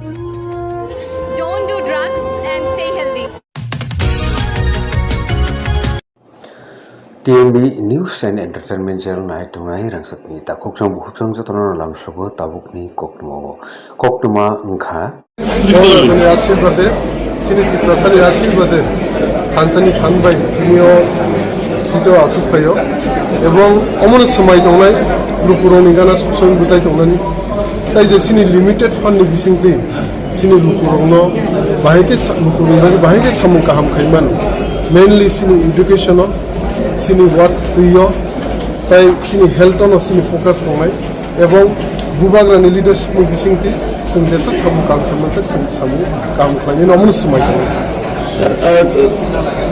Don't do drugs and stay healthy. TMB News and Entertainment Channel night tunai rangsakni takukjang bukhujang jatona lamsabo tabukni koktuma ngkha আশীর্বাদে সিনিতি প্রসারি আশীর্বাদে ফানসানি ফানবাই তিনিও সিটো আসুকফাইও এবং অমর সময় দंनाय লুকুরনি গানা সুসং বুজাই দंनानि তাই যে সিনি লিমিটেড ফান্ডनि बिसिंति सिनि लुकुरंनो बाहायके सामु गाहाम खायमान मेनलि सिनि एडुकेशन सिनि वार्क दुइयो ताई सिनि हेल्थ सिनि फोकस दंनाय एवं बुबाग्रानि लिडारशिपनि बिसिंति जों जेसा सामु गाहाम खायमान जों सामु गाहाम खायनो नमन समाय दंसै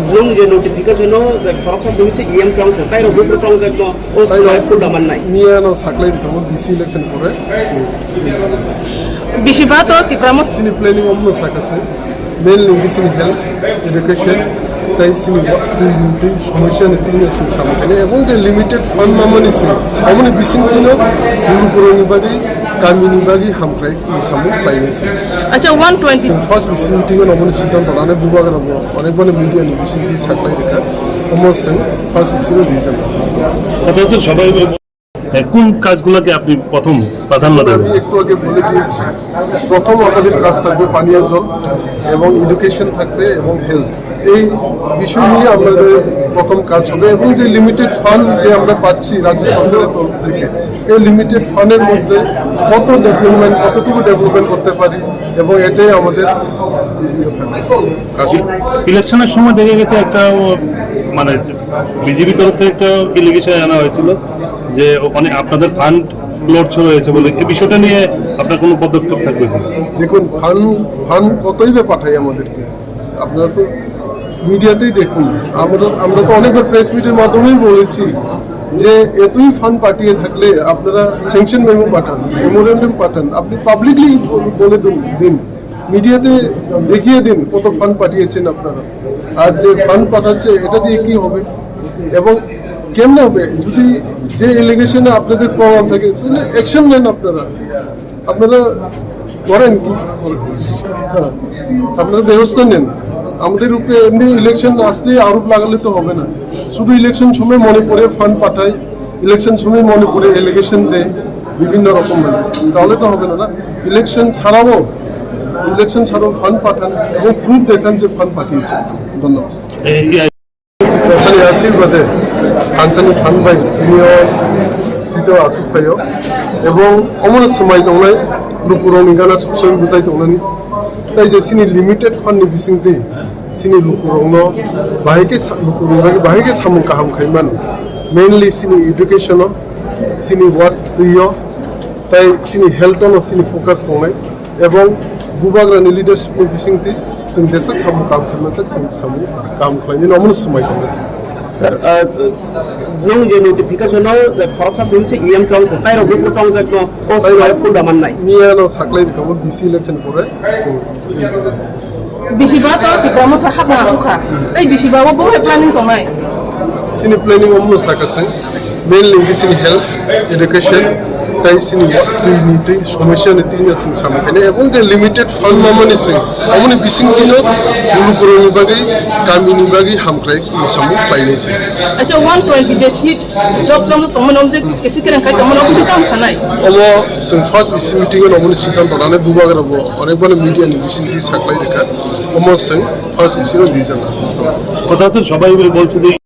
belum je notification no that faksa semisi em chang tai ro group chang jak no o sai full daman nai niya no saklai dikamo BC election pore Bishiba to tipramot sini planning omno sakase mainly sini health education তাই সিনি দুই সমস্যা নিতে সামনে এবং যে limited fund মামনি সিং আমনি বিসিং দিনো লুকুরনি বাগি কামিনি বাগি হামক্রাই সামু পাইনেছে আচ্ছা 120 ফার্স্ট বিসিং মিটিং এ নমনি সিদ্ধান্ত রানে বুবাগার অনেকবারে মিডিয়া নি বিসিং দি সাকলাই দেখা সমস্যা ফার্স্ট ইস্যু রিজন কথা হচ্ছে সবাই কোন কাজগুলোকে আপনি প্রথম প্রাধান্য দেবেন? আমি একটু আগে বলে দিয়েছি প্রথম আমাদের কাজ থাকবে পানীয় জল এবং এডুকেশন থাকবে এবং হেলথ এই বিষয় নিয়ে আমাদের প্রথম কাজ হবে এবং যে লিমিটেড ফান্ড যে আমরা পাচ্ছি রাজ্য সরকারের তরফ থেকে এই লিমিটেড ফান্ডের মধ্যে কতটুকু ডেভেলপমেন্ট করতে পারি এবং এটাই আমাদের ইলেকশনের সময় দেখা গেছে একটা মানে বিজেপি তরফ থেকে একটা এলিগেশন আনা হয়েছিল যে ওখানে আপনাদের ফান্ড লোড হয়েছে বলে এই বিষয়টা নিয়ে আপনার কোনো পদক্ষেপ থাকবে? দেখুন ফান্ড কতই বা পাঠাই আমাদেরকে আপনারা তো মিডিয়াতেই দেখুন আমরা তো অনেকবার প্রেস মিটের মাধ্যমেই বলেছি যে এতই ফান্ড পাঠিয়ে থাকলে আপনারা স্যাংশন মেমো পাঠান মেমোরেন্ডাম পাঠান আপনি পাবলিকলি বলে দিন মিডিয়াতে দেখিয়ে দিন কত ফান্ড পাঠিয়েছেন আপনারা আর যে ফান্ড পাঠাচ্ছে এটা দিয়ে কি হবে এবং কেমন হবে যদি যে এলিগেশনে আপনাদের প্রমাণ থাকে তাহলে অ্যাকশন নেন আপনারা করেন কি হ্যাঁ আপনারা ব্যবস্থা নেন আমাদের উপরে এমনি ইলেকশন আসলে আরোপ লাগালে তো হবে না শুধু ইলেকশন সময় মনে পড়ে ফান্ড পাঠায় ইলেকশন সময় মনে পড়ে এলিগেশন দেয় বিভিন্ন রকম ভাবে তাহলে তো হবে না ইলেকশন ছাড়াও ফান্ড পাঠান এবং প্রুফ দেখান যে ফান্ড পাঠিয়েছেন ধন্যবাদ প্রসারি আশীর্বাদে ফানসানি ফানবাই তিনিও সিটো আসুকফাইও এবং অমর সময় দंनाय লুকুরনি গানা সুসং বুজাই দंनानि তাই যে সিনি লিমিটেড ফান্ডनि बिसिंति सिनि लुकुरंनो बाहायके सामु गाहाम खायमान मेनलि सिनि एडुकेशन सिनि वार्क दुइयो ताई सिनि हेल्थ सिनि फोकस दंनाय एवं बुबाग्रानि लिडारशिपनि बिसिंति जों जेसा सामु गाहाम खायमान जों सामु गाहाम खायनो नमन समाय दंसै sir belum je notification no that faksa semisi em chang tai ro group chang jak no o sai full daman nai niya no saklai dikamo BC election pore Bishiba to tipramot habna sukha tai bishiba bo planning tongnai sini planning omno sakase mainly sini health education তাই সিনি নিতে সমস্যা নিতে সামনে এবং যে limited fund মামনি সিং আমনি বিসিং দিনো লুকুরনি বাগি কামিনি বাগি হামক্রাই সামু পাইনেছে আচ্ছা 120 যে সিট জব লং তমনম যে কেসি কেন খাই তমনম দিতাম সানাই ওলো जों ফার্স্ট ইসি মিটিং এ নমনি সিদ্ধান্ত রানে বুবাগ্রাব অনেকবার মিডিয়া নি বিসিং দি সাকলাই দেখা ওমো जों ফার্স্ট ইসি রিজন কথা হচ্ছে সবাই বলছে যে